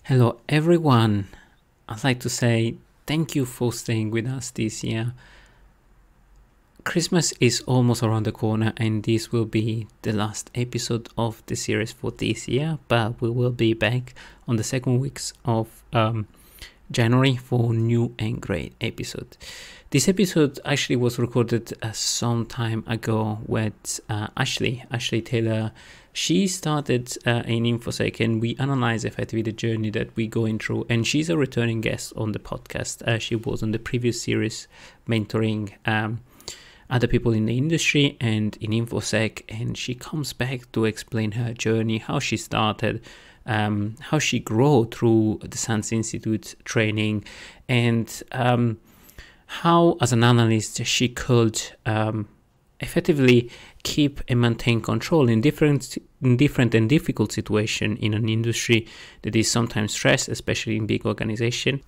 Hello, everyone. I'd like to say thank you for staying with us this year. Christmas is almost around the corner, and this will be the last episode of the series for this year. But we will be back on the second weeks of January for new and great episode. This episode actually was recorded some time ago with Ashley Taylor. She started in InfoSec, and we analyze effectively the journey that we're going through. And she's a returning guest on the podcast. She was on the previous series mentoring other people in the industry and in InfoSec, and she comes back to explain her journey, how she started, how she grew through the SANS Institute training, and how, as an analyst, she could effectively keep and maintain control in different and difficult situations in an industry that is sometimes stressed, especially in big organization.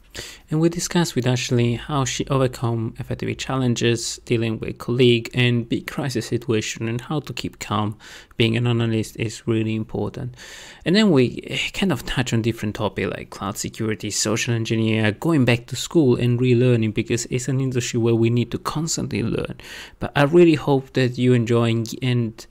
And we discussed with Ashley how she overcome effectively challenges dealing with colleague and big crisis situation, and how to keep calm. Being an analyst is really important. And then we kind of touch on different topics like cloud security, social engineer, going back to school and relearning, because it's an industry where we need to constantly learn. But I really hope that you enjoy and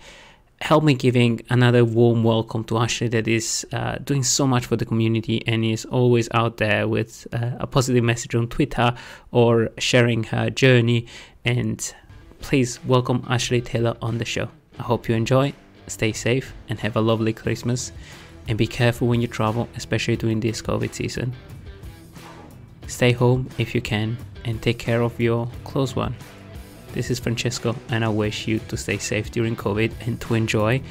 help me giving another warm welcome to Ashley, that is doing so much for the community and is always out there with a positive message on Twitter or sharing her journey. And please welcome Ashley Taylor on the show. I hope you enjoy, stay safe, and have a lovely Christmas. And be careful when you travel, especially during this COVID season. Stay home if you can, and take care of your close one. This is Francesco, and I wish you to stay safe during COVID and to enjoy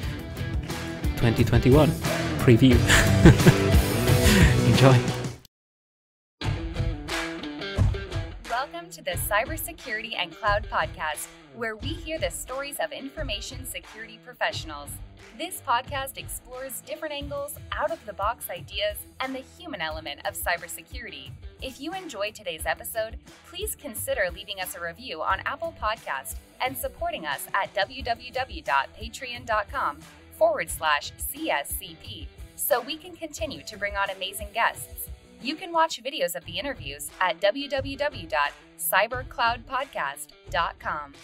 2021 preview. Enjoy. Welcome to the Cybersecurity and Cloud Podcast, where we hear the stories of information security professionals. This podcast explores different angles, out-of-the-box ideas, and the human element of cybersecurity. If you enjoyed today's episode, please consider leaving us a review on Apple Podcast and supporting us at www.patreon.com/CSCP so we can continue to bring on amazing guests. You can watch videos of the interviews at www.cybercloudpodcast.com.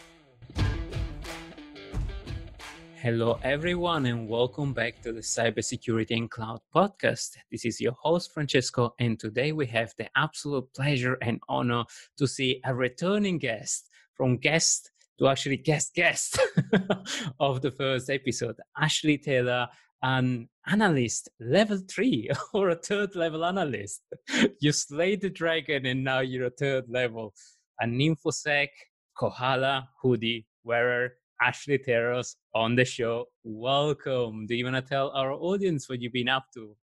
Hello, everyone, and welcome back to the Cybersecurity and Cloud Podcast. This is your host, Francesco, and today we have the absolute pleasure and honor to see a returning guest, from guest to actually guest of the first episode, Ashley Taylor, an analyst, level 3 or a third level analyst. You slayed the dragon and now you're a third level. An InfoSec, Kohala, hoodie wearer, Ashley Taylor on the show. Welcome. Do you want to tell our audience what you've been up to?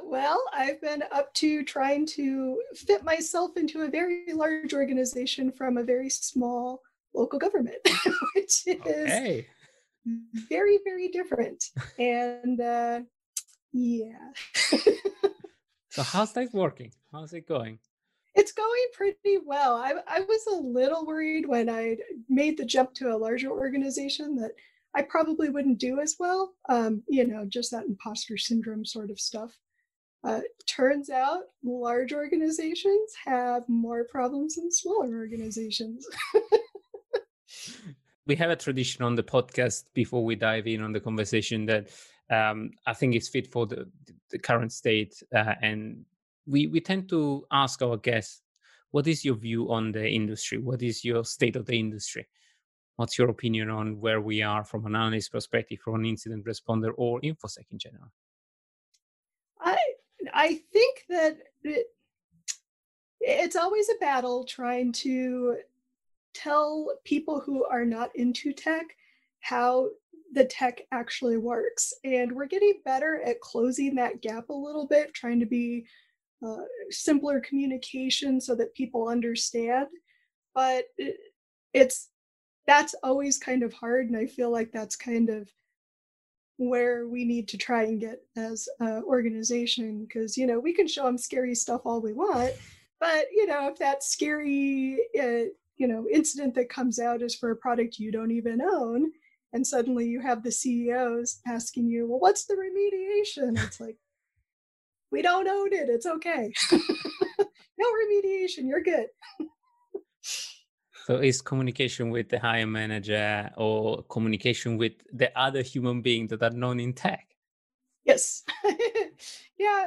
Well, I've been up to trying to fit myself into a very large organization from a very small local government, which is very, very different. And yeah. So how's that working? How's it going? It's going pretty well. I was a little worried when I made the jump to a larger organization that I probably wouldn't do as well. Just that imposter syndrome sort of stuff. Turns out large organizations have more problems than smaller organizations. We have a tradition on the podcast before we dive in on the conversation that I think is fit for the current state. And we tend to ask our guests, what is your view on the industry? What is your state of the industry? What's your opinion on where we are from an analyst perspective, from an incident responder, or InfoSec in general? I think that it's always a battle trying to tell people who are not into tech how the tech actually works. And we're getting better at closing that gap a little bit, trying to be simpler communication so that people understand. But that's always kind of hard. And I feel like that's kind of where we need to try and get as an organization, because, we can show them scary stuff all we want, but, if that scary, incident that comes out is for a product you don't even own, and suddenly you have the CEOs asking you, well, what's the remediation? It's like, We don't own it. It's okay. No remediation. You're good. So is communication with the higher manager or communication with the other human beings that are known in tech? Yes. Yeah,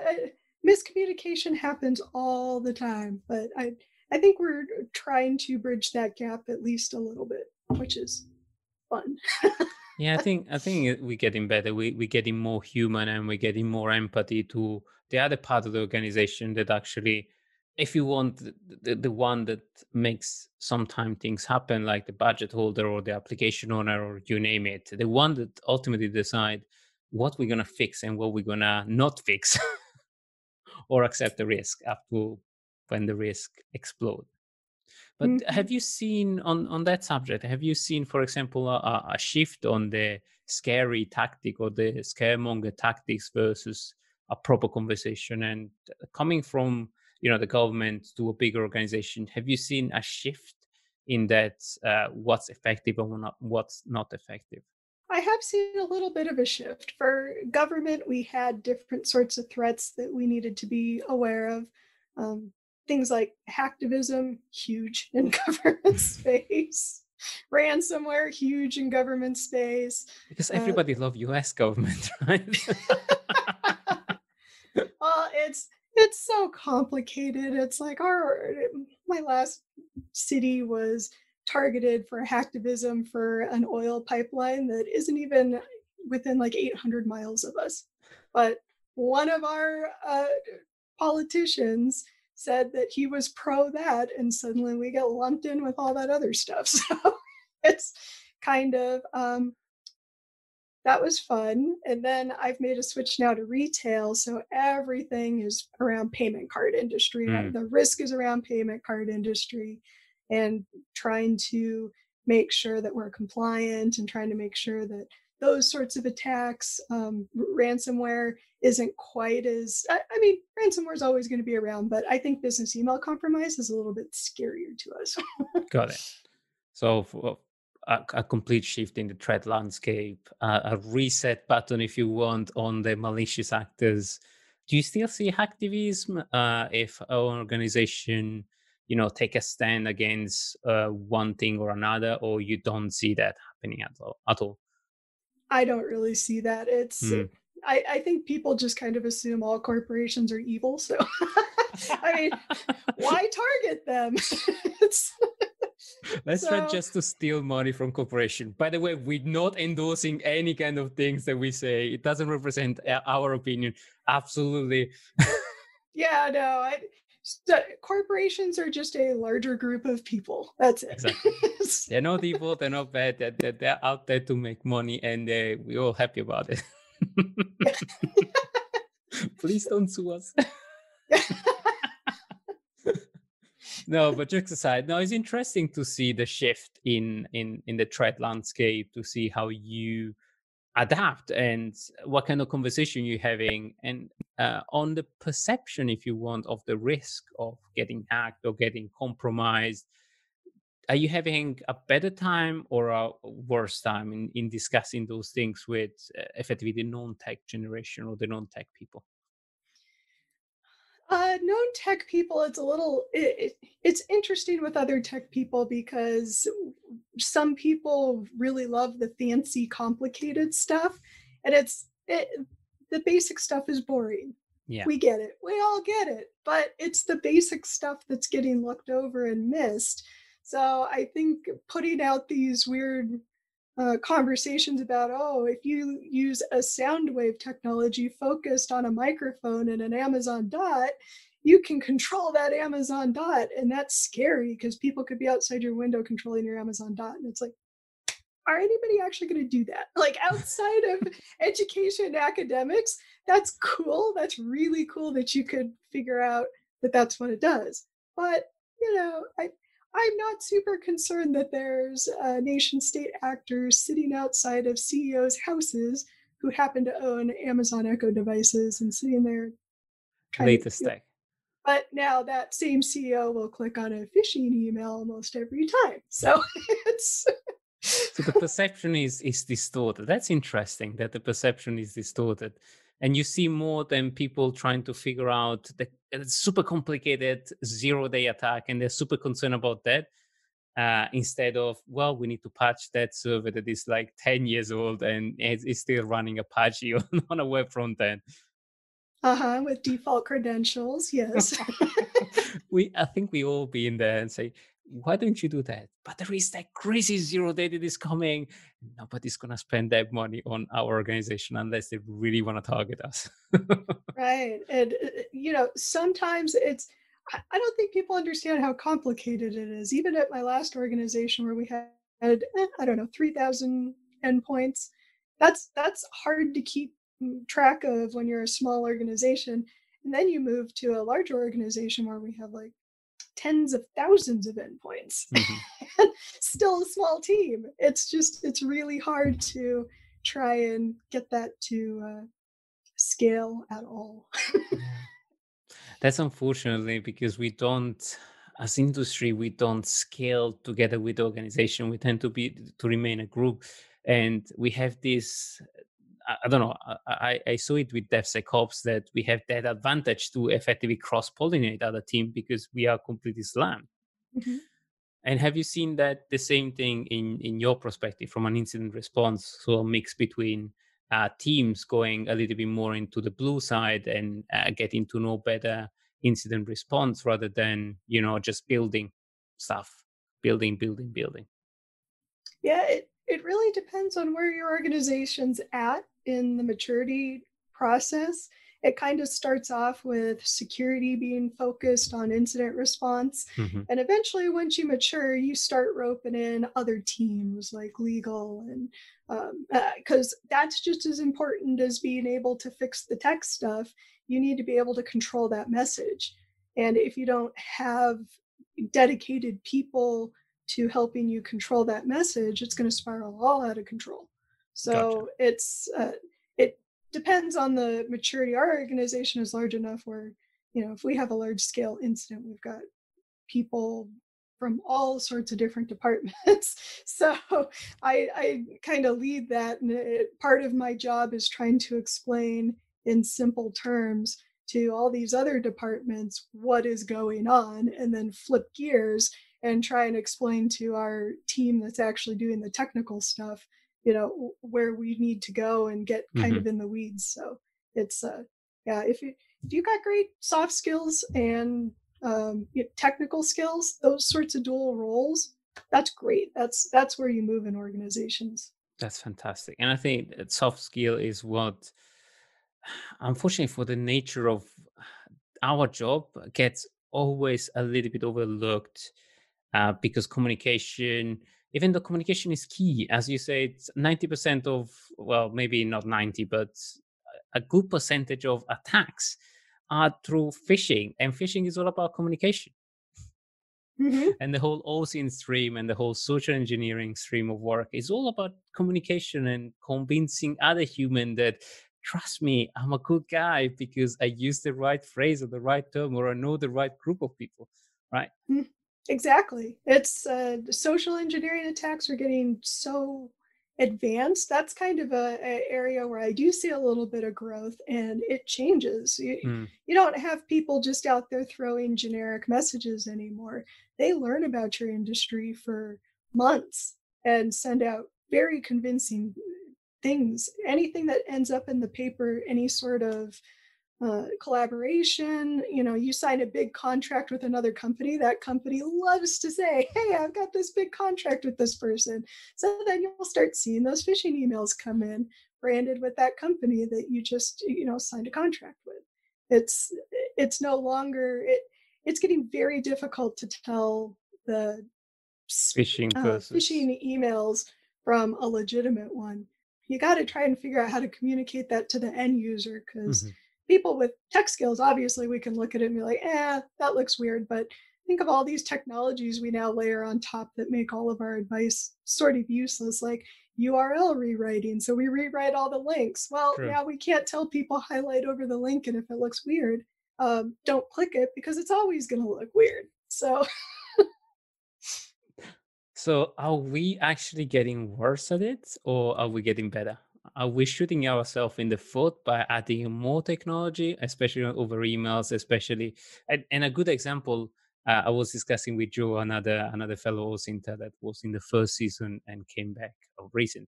miscommunication happens all the time, but I think we're trying to bridge that gap at least a little bit, which is fun. Yeah, I think we're getting better. We're getting more human and we're getting more empathy to the other part of the organization that actually, if you want the one that makes sometimes things happen, like the budget holder or the application owner or you name it, the one that ultimately decide what we're gonna fix and what we're gonna not fix or accept the risk up to when the risk explode. But Mhm. have you seen on that subject? Have you seen, for example, a shift on the scary tactic or the scaremonger tactics versus a proper conversation? And coming from the government to a bigger organization, have you seen a shift in that what's effective and what's not effective? I have seen a little bit of a shift. For government, we had different sorts of threats that we needed to be aware of. Um, Things like hacktivism, huge in government space. Ransomware, huge in government space. Because Uh, everybody love U.S. government, right? well, it's so complicated. It's like my last city was targeted for hacktivism for an oil pipeline that isn't even within like 800 miles of us. But one of our politicians said that he was pro that, and suddenly we get lumped in with all that other stuff. So it's kind of that was fun. And then I've made a switch now to retail. So everything is around payment card industry. Mm, The risk is around payment card industry and trying to make sure that we're compliant and trying to make sure that those sorts of attacks, ransomware isn't quite as, I mean, ransomware is always going to be around, but I think business email compromise is a little bit scarier to us. got it. So for a complete shift in the threat landscape, a reset button, if you want, on the malicious actors. Do you still see hacktivism if an organization, take a stand against one thing or another, or you don't see that happening at all? At all? I don't really see that. Mm. I think people just kind of assume all corporations are evil. So, I mean, why target them? It's, Let's try so, just to steal money from corporation. By the way, we're not endorsing any kind of things that we say. It doesn't represent our opinion. Absolutely. yeah, no, corporations are just a larger group of people. That's it. Exactly. They're not evil. They're not bad. They're out there to make money, and we're all happy about it. Please don't sue us. No, but jokes aside, no, it's interesting to see the shift in the threat landscape, to see how you adapt and what kind of conversation you're having, and on the perception, if you want, of the risk of getting hacked or getting compromised. Are you having a better time or a worse time in discussing those things with effectively the non-tech generation or the non-tech people? Known tech people, it's a little, it's interesting with other tech people because some people really love the fancy, complicated stuff, and the basic stuff is boring. Yeah. We get it. We all get it. But it's the basic stuff that's getting looked over and missed. So I think putting out these weird conversations about, oh, if you use a sound wave technology focused on a microphone and an Amazon dot, you can control that Amazon dot. And that's scary because people could be outside your window controlling your Amazon dot. And it's like, are anybody actually going to do that? Like outside of education and academics, that's cool. That's really cool that you could figure out that that's what it does. But, I'm not super concerned that there's nation state actors sitting outside of CEOs' houses who happen to own Amazon Echo devices and sitting there trying to, Latest tech. but now that same CEO will click on a phishing email almost every time. So it's So the perception is distorted. That's interesting that the perception is distorted. And you see more than people trying to figure out the super complicated 0-day attack, and they're super concerned about that. Instead of, well, we need to patch that server that is like 10 years old and it's still running Apache on a web front end. With default credentials, yes. I think we all be in there and say, why don't you do that? But there is that crazy 0-day that is coming. Nobody's gonna spend that money on our organization unless they really want to target us. Right. And, sometimes I don't think people understand how complicated it is. Even at my last organization where we had, I don't know, 3,000 endpoints, that's hard to keep track of when you're a small organization. And then you move to a larger organization where we have like tens of thousands of endpoints. And still a small team. It's really hard to try and get that to scale at all. Yeah. That's unfortunately because we don't, as industry, we don't scale together with the organization. We tend to remain a group, and we have this. I don't know. I saw it with DevSecOps that we have that advantage to effectively cross pollinate other team because we are completely slammed. Mhm. And have you seen that the same thing in your perspective from an incident response? So a mix between teams going a little bit more into the blue side and getting to know better incident response rather than just building stuff, building. Yeah, it really depends on where your organization's at in the maturity process. It kind of starts off with security being focused on incident response. Hmm. And eventually, once you mature, you start roping in other teams like legal, and because that's just as important as being able to fix the tech stuff. You need to be able to control that message. And if you don't have dedicated people to helping you control that message, it's going to spiral all out of control. Gotcha. So it depends on the maturity. Our organization is large enough where, if we have a large scale incident, we've got people from all sorts of different departments. So I kind of lead that, and part of my job is trying to explain in simple terms to all these other departments what is going on, and then flip gears and try and explain to our team that's actually doing the technical stuff, where we need to go and get kind Hmm. of in the weeds. So it's yeah, if you got great soft skills and technical skills, those sorts of dual roles, that's great. That's where you move in organizations. That's fantastic. And I think that soft skill is what, unfortunately, for the nature of our job, gets always a little bit overlooked because communication, even though communication is key, as you say, it's 90% of, well, maybe not 90, but a good percentage of attacks are through phishing. And phishing is all about communication. Mm-hmm. And the whole OSINT stream and the whole social engineering stream of work is all about communication and convincing other human that, trust me, I'm a good guy because I use the right phrase or the right term or I know the right group of people, right? Exactly. It's the social engineering attacks are getting so advanced. That's kind of a area where I do see a little bit of growth, and it changes. Mm, You don't have people just out there throwing generic messages anymore. They learn about your industry for months and send out very convincing things. Anything that ends up in the paper, any sort of collaboration, you sign a big contract with another company, that company loves to say, hey, I've got this big contract with this person. So then you'll start seeing those phishing emails come in branded with that company that you just signed a contract with. It's no longer it's getting very difficult to tell the phishing versus. phishing emails from a legitimate one. You got to try and figure out how to communicate that to the end user, because Mhm. people with tech skills, obviously, we can look at it and be like, that looks weird. But think of all these technologies we now layer on top that make all of our advice sort of useless, like URL rewriting. So we rewrite all the links. Well, True. now we can't tell people highlight over the link, and if it looks weird, don't click it because it's always going to look weird. So So are we actually getting worse at it or are we getting better? are we shooting ourselves in the foot by adding more technology, especially over emails, especially? And a good example, I was discussing with Joe, another fellow OSINT that was in the first season and came back of recent.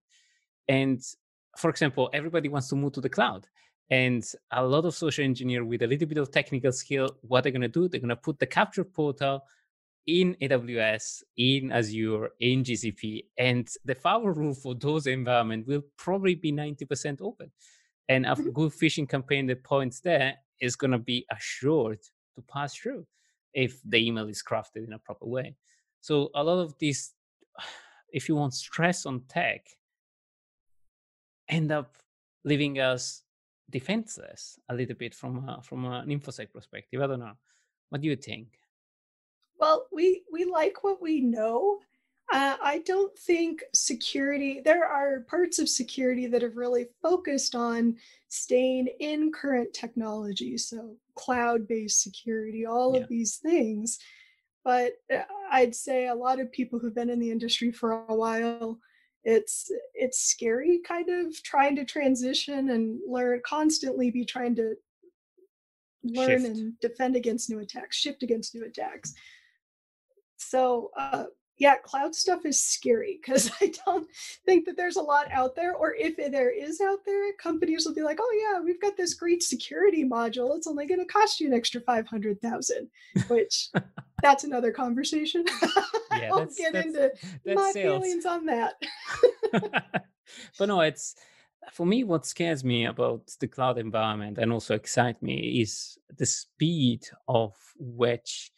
And for example, everybody wants to move to the cloud. And a lot of social engineers with a little bit of technical skill, what they're going to do, they're going to put the capture portal in AWS, in Azure, in GCP, and the firewall for those environments will probably be 90% open. And a good phishing campaign that points there is going to be assured to pass through if the email is crafted in a proper way. So a lot of this, if you want, stress on tech, end up leaving us defenseless a little bit from an InfoSec perspective. I don't know. What do you think? Well, we like what we know. I don't think security, there are parts of security that have really focused on staying in current technology. So cloud-based security, all of these things. But I'd say a lot of people who've been in the industry for a while, it's scary kind of trying to transition and constantly be trying to learn and defend against new attacks, shift against new attacks. So yeah, cloud stuff is scary because I don't think that there's a lot out there, or if there is out there, companies will be like, oh yeah, we've got this great security module. It's only going to cost you an extra $500,000, which that's another conversation. I won't get into my feelings on that. But no, it's, for me, what scares me about the cloud environment and also excites me is the speed of which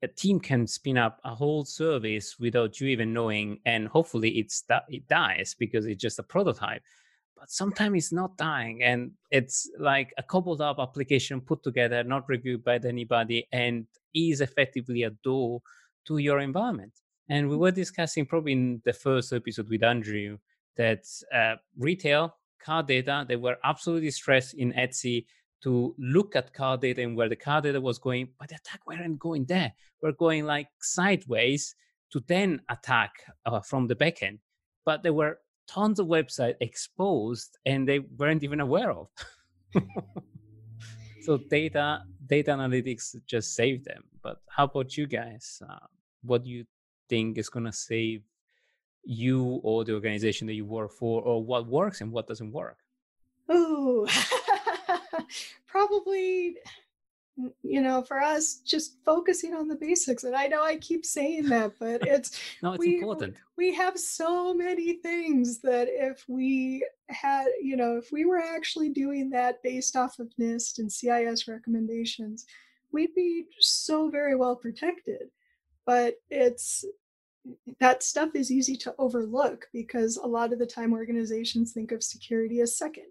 a team can spin up a whole service without you even knowing, and hopefully it dies because it's just a prototype. But sometimes it's not dying, and it's like a cobbled up application put together, not reviewed by anybody, and is effectively a door to your environment. And we were discussing probably in the first episode with Andrew that retail car data, they were absolutely stressed in Etsy to look at car data and where the car data was going, but the attack weren't going there. We're going like sideways to then attack from the backend. But there were tons of websites exposed and they weren't even aware of. So data analytics just saved them. But how about you guys? What do you think is going to save you or the organization that you work for, or what works and what doesn't work? Oh, probably, for us, just focusing on the basics. And I know I keep saying that, but it's important. We have so many things that if we had, if we were actually doing that based off of NIST and CIS recommendations, we'd be so very well protected. But that stuff is easy to overlook because a lot of the time organizations think of security as second.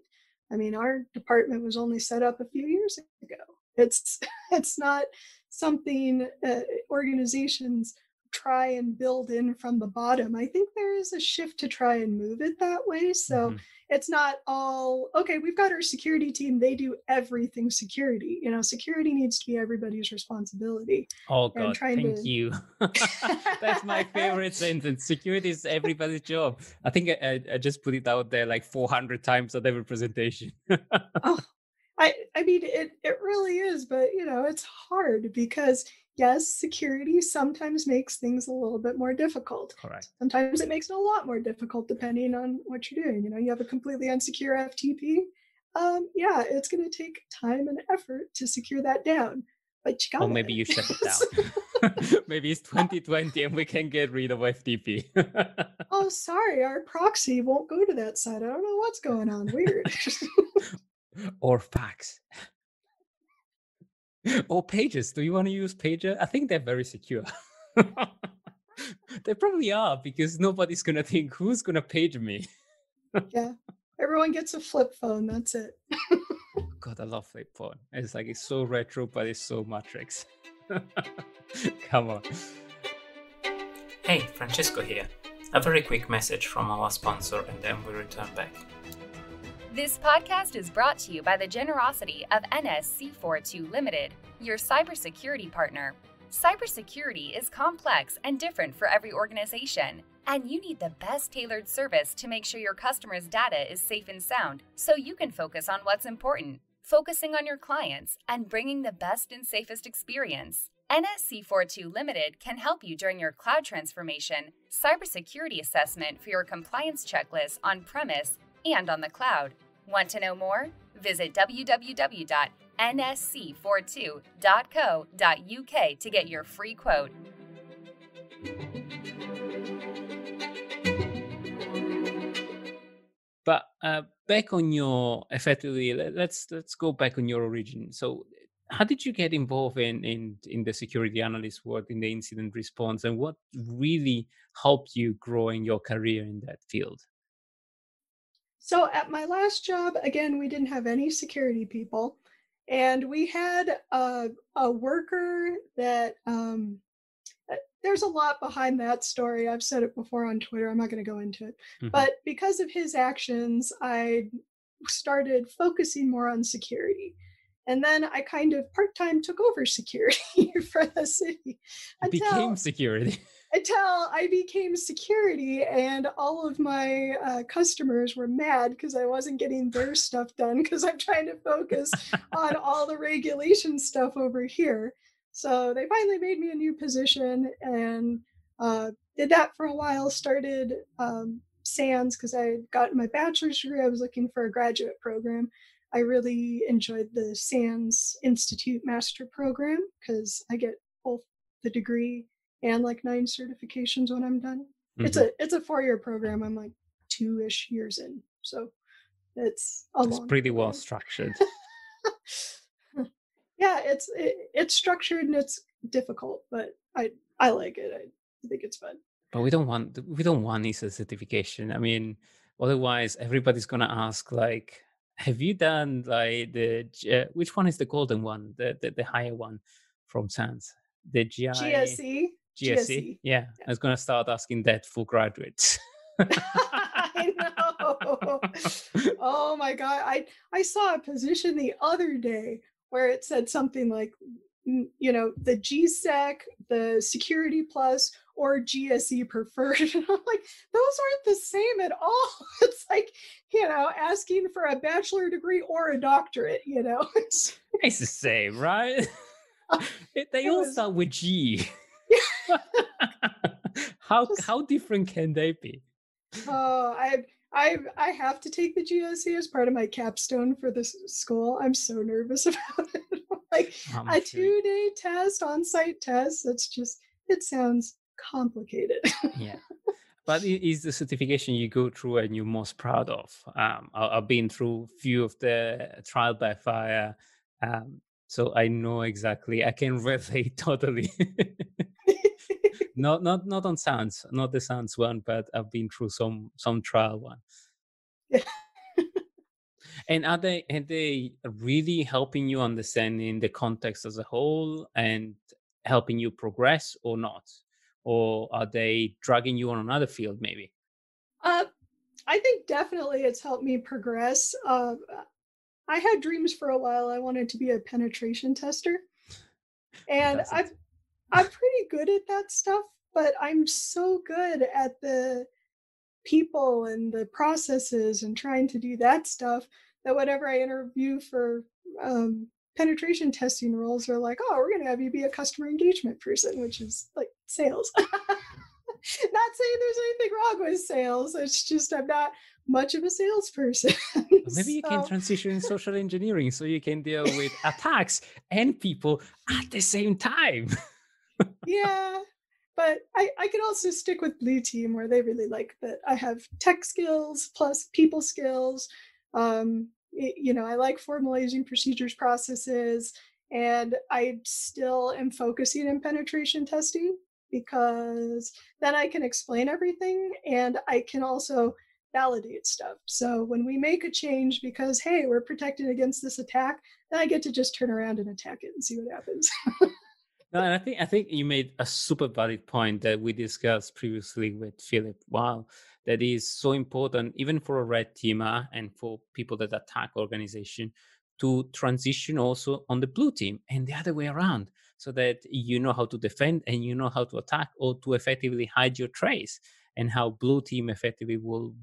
I mean, our department was only set up a few years ago. It's not something organizations try and build in from the bottom. I think there is a shift to try and move it that way. So it's not all, okay, we've got our security team, they do everything security. Security needs to be everybody's responsibility. Oh God, thank you. That's my favorite sentence. Security is everybody's job. I think I just put it out there like 400 times at every presentation. Oh, I mean, it really is, but it's hard because yes, security sometimes makes things a little bit more difficult. Correct. Sometimes it makes it a lot more difficult depending on what you're doing. You have a completely unsecure FTP. Yeah, it's going to take time and effort to secure that down. But you got Or maybe you shut it down. Maybe it's 2020 and we can get rid of FTP. Oh, sorry, our proxy won't go to that site. I don't know what's going on. Weird. Or fax. Or pages. Do you want to use pager? I think they're very secure. They probably are, because nobody's going to think, who's going to page me? Yeah. Everyone gets a flip phone. That's it. God, I love flip phone. It's so retro, but it's so Matrix. Come on. Hey, Francesco here. A very quick message from our sponsor, and then we return back. This podcast is brought to you by the generosity of NSC42 Ltd, your cybersecurity partner. Cybersecurity is complex and different for every organization, And you need the best tailored service to make sure your customers' data is safe and sound, so you can focus on what's important, focusing on your clients and bringing the best and safest experience. NSC42 Ltd can help you during your cloud transformation, cybersecurity assessment for your compliance checklist on-premise and on the cloud. Want to know more? Visit www.nsc42.co.uk to get your free quote. But back on your effectively, let's go back on your origin. So, how did you get involved in the security analyst work, in the incident response, and what really helped you grow in your career in that field? So at my last job, again, we didn't have any security people, and we had a worker that there's a lot behind that story. I've said it before on Twitter. I'm not going to go into it. Mhm. But because of his actions, I started focusing more on security. And then I kind of part-time took over security for the city You became until security. I became security, and all of my customers were mad because I wasn't getting their stuff done because I'm trying to focus on all the regulation stuff over here. So they finally made me a new position and did that for a while. Started SANS because I had gotten my bachelor's degree. I was looking for a graduate program. I really enjoyed the SANS Institute Master Program because I get both the degree and like 9 certifications when I'm done. Mhm. It's a 4-year program. I'm like 2-ish years in, so it's a It's long pretty well program. structured. Yeah, it's structured and it's difficult, but I like it. I think it's fun. But we don't want ISO certification. I mean, otherwise everybody's gonna ask like, have you done like which one is the golden one, the higher one from SANS, the GI GSE, GSE? GSE. Yeah, I was gonna start asking that for graduates. I know. Oh my God. I saw a position the other day where it said something like, the GSEC, the Security Plus, or GSE preferred. And I'm like, those aren't the same at all. It's like, asking for a bachelor degree or a doctorate. It's, It's the same, right? They it all was start with G. just How different can they be? Oh, I have to take the GSE as part of my capstone for this school. I'm so nervous about it. Like I'm a sure. 2-day test, on-site test. It sounds complicated. Yeah. But it is the certification you go through and you're most proud of. I've been through few of the trial by fire, so I know exactly. I can relate totally. Not on Sounds, not the Sounds one, but I've been through some trial one. Yeah. And are they really helping you understanding the context as a whole and helping you progress or not? Or are they dragging you on another field maybe? Uh, I think definitely it's helped me progress. I had dreams for a while. I wanted to be a penetration tester, Who and doesn't? I'm pretty good at that stuff. But I'm so good at the people and the processes and trying to do that stuff that whenever I interview for penetration testing roles, they're like, oh, we're going to have you be a customer engagement person, which is like sales. Not saying there's anything wrong with sales. It's just I'm not much of a salesperson. Or maybe you can So, transition in social engineering so you can deal with attacks and people at the same time. yeah. But I can also stick with Blue Team where they really like that I have tech skills plus people skills. I like formalizing procedures, processes, and I still am focusing in penetration testing because then I can explain everything and I can also validate stuff. So when we make a change because, hey, we're protected against this attack, then I get to just turn around and attack it and see what happens. No, and I think you made a super valid point that we discussed previously with Philip. Wow, that is so important, even for a red teamer and for people that attack organization, to transition also on the blue team and the other way around, so that you know how to defend and you know how to attack or to effectively hide your trace. and how blue team effectively will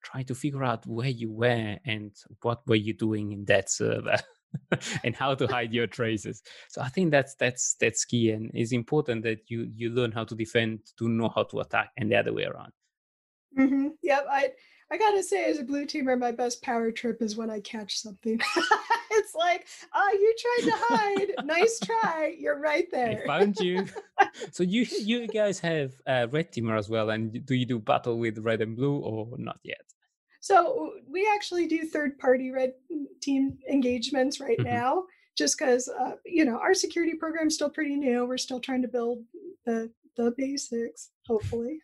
try to figure out where you were and what were you doing in that server and how to hide your traces. So I think that's key, and it's important that you learn how to defend to know how to attack, and the other way around. Yep, I gotta say, as a blue teamer, my best power trip is when I catch something. It's like, oh, you tried to hide. Nice try. You're right there. I found you. So you guys have red teamer as well, and do you do battle with red and blue or not yet? So we actually do third-party red team engagements right now, just because our security program is still pretty new. We're still trying to build the basics, hopefully.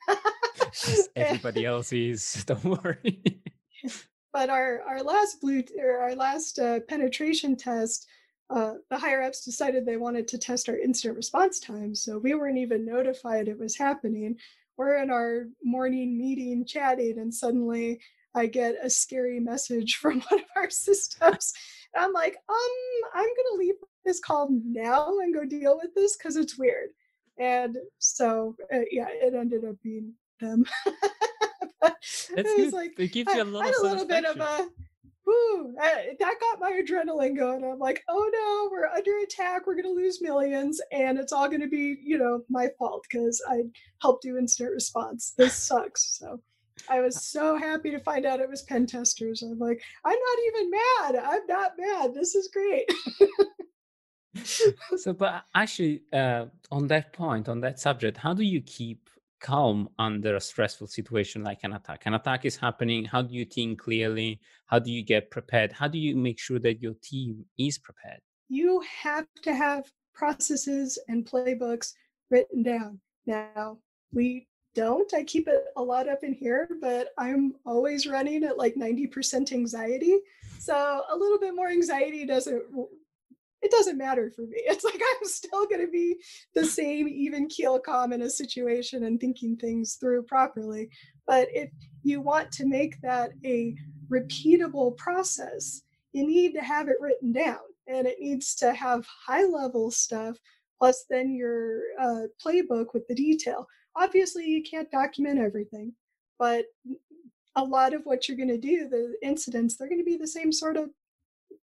Everybody else is. Don't worry. But our last penetration test, the higher ups decided they wanted to test our incident response time, so we weren't even notified it was happening. We're in our morning meeting chatting, and suddenly I get a scary message from one of our systems. And I'm like, I'm gonna leave this call now and go deal with this because it's weird. And so it ended up being them. That's good. Like, it gives you a lot of little bit of a that got my adrenaline going. I'm like, oh no, we're under attack, we're gonna lose millions, and it's all gonna be my fault because I helped do incident response. This sucks. So I was so happy to find out it was pen testers. I'm like, I'm not even mad. I'm not mad. This is great. So, but actually, on that point, on that subject, how do you keep calm under a stressful situation like an attack? An attack is happening. How do you think clearly? How do you get prepared? How do you make sure that your team is prepared? You have to have processes and playbooks written down. Now, we don't. I keep it a lot up in here, but I'm always running at like 90% anxiety. So a little bit more anxiety doesn't matter for me. It's like I'm still going to be the same even keel calm in a situation and thinking things through properly. But if you want to make that a repeatable process, you need to have it written down, and it needs to have high level stuff plus then your playbook with the detail. Obviously, you can't document everything, but a lot of what you're going to do, the incidents, they're going to be the same sort of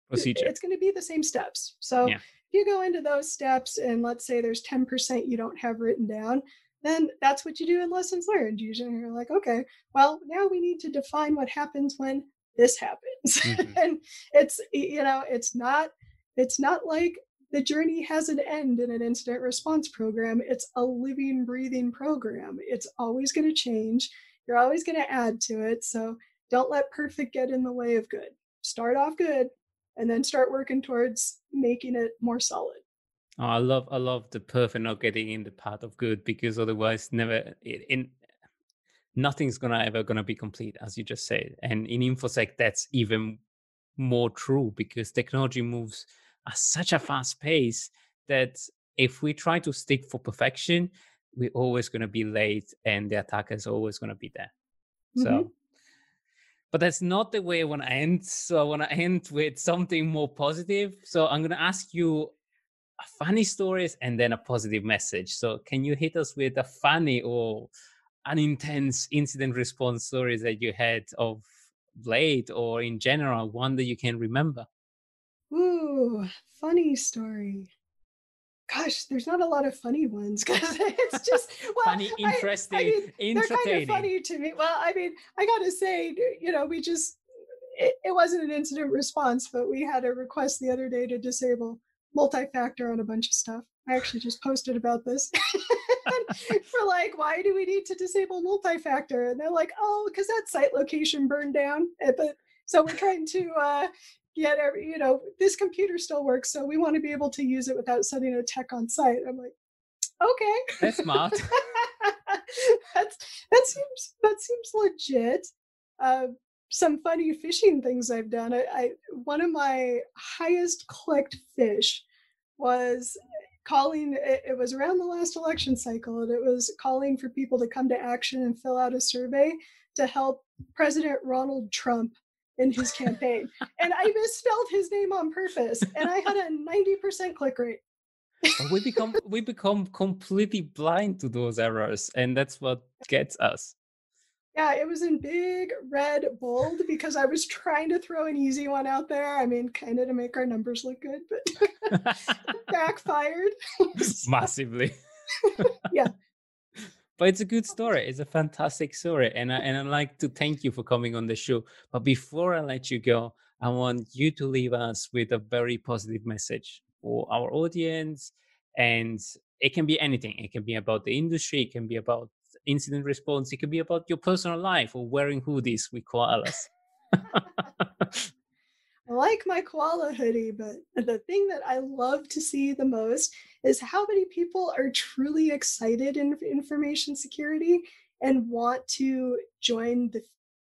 Procedure. It's going to be the same steps. So if you go into those steps and let's say there's 10% you don't have written down, then that's what you do in lessons learned. Usually you're like, okay, well, now we need to define what happens when this happens. And it's not like the journey has an end in an incident response program. It's a living, breathing program. It's always going to change. You're always going to add to it. So don't let perfect get in the way of good. Start off good, and then start working towards making it more solid. Oh, I love the perfect not getting in the path of good, because otherwise nothing's ever gonna be complete, as you just said. And in InfoSec, that's even more true, because technology moves at such a fast pace that if we try to stick for perfection, we're always going to be late and the attacker is always going to be there. So, but that's not the way I want to end. So I want to end with something more positive. So I'm going to ask you funny stories and then a positive message. So can you hit us with a funny or an intense incident response stories that you had of late, or in general, one that you can remember? Ooh, funny story. Gosh, there's not a lot of funny ones because it's just funny, interesting, entertaining. They're kind of funny to me. Well, I mean, I got to say, we just it wasn't an incident response, but we had a request the other day to disable multi-factor on a bunch of stuff. I actually just posted about this. We're like, why do we need to disable multi-factor? And they're like, oh, because that site location burned down. But so we're trying to get this computer still works, so we want to be able to use it without sending a tech on site. I'm like, okay, that's smart. that seems legit. Some funny phishing things I've done. One of my highest clicked fish was calling. It was around the last election cycle, and it was calling for people to come to action and fill out a survey to help President Ronald Trump in his campaign. And I misspelled his name on purpose, and I had a 90% click rate. But we become completely blind to those errors, and that's what gets us. Yeah, it was in big red bold because I was trying to throw an easy one out there. I mean, kind of to make our numbers look good, but it backfired. Massively. Yeah. But it's a good story. It's a fantastic story. And I'd like to thank you for coming on the show. But before I let you go, I want you to leave us with a very positive message for our audience. And it can be anything. It can be about the industry. It can be about incident response. It can be about your personal life or wearing hoodies with koalas. I like my koala hoodie, but the thing that I love to see the most is how many people are truly excited in information security and want to join the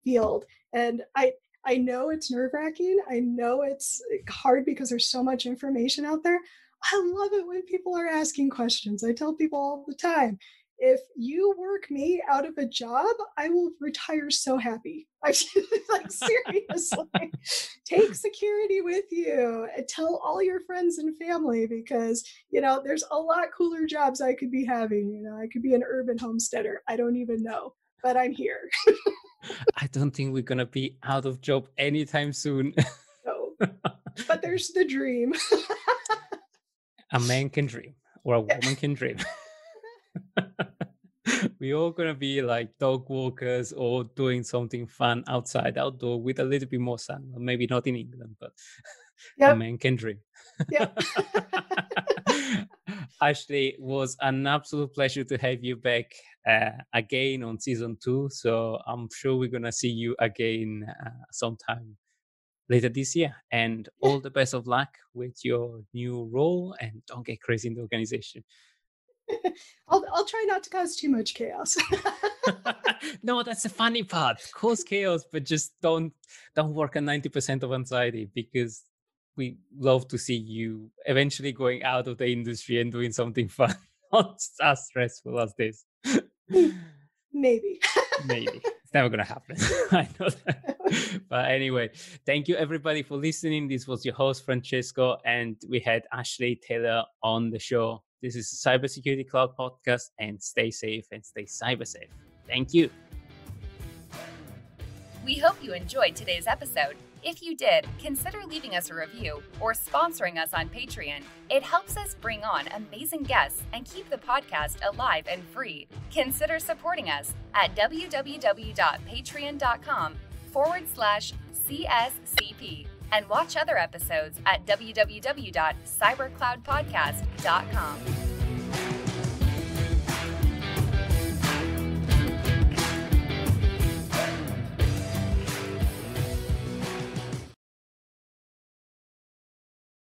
field. And I know it's nerve-wracking. I know it's hard because there's so much information out there. I love it when people are asking questions. I tell people all the time, if you work me out of a job, I will retire so happy. Like seriously, take security with you and tell all your friends and family because, there's a lot cooler jobs I could be having. I could be an urban homesteader. I don't even know, but I'm here. I don't think we're going to be out of job anytime soon. No, but there's the dream. A man can dream, or a woman can dream. We're all gonna be like dog walkers or doing something fun outside, outdoor with a little bit more sun. Maybe not in England, but a man can dream. Yep. Ashley, it was an absolute pleasure to have you back again on season 2. So I'm sure we're gonna see you again sometime later this year. And all the best of luck with your new role, and don't get crazy in the organization. I'll try not to cause too much chaos. No, that's the funny part. Cause chaos, but just don't work on 90% of anxiety, because we love to see you eventually going out of the industry and doing something fun, not as stressful as this. Maybe. Maybe. It's never going to happen. I know that. But anyway, thank you everybody for listening. This was your host, Francesco, and we had Ashley Taylor on the show. This is Cybersecurity Cloud Podcast, and stay safe and stay cyber safe. Thank you. We hope you enjoyed today's episode. If you did, consider leaving us a review or sponsoring us on Patreon. It helps us bring on amazing guests and keep the podcast alive and free. Consider supporting us at www.patreon.com/CSCP and watch other episodes at www.cybercloudpodcast.com.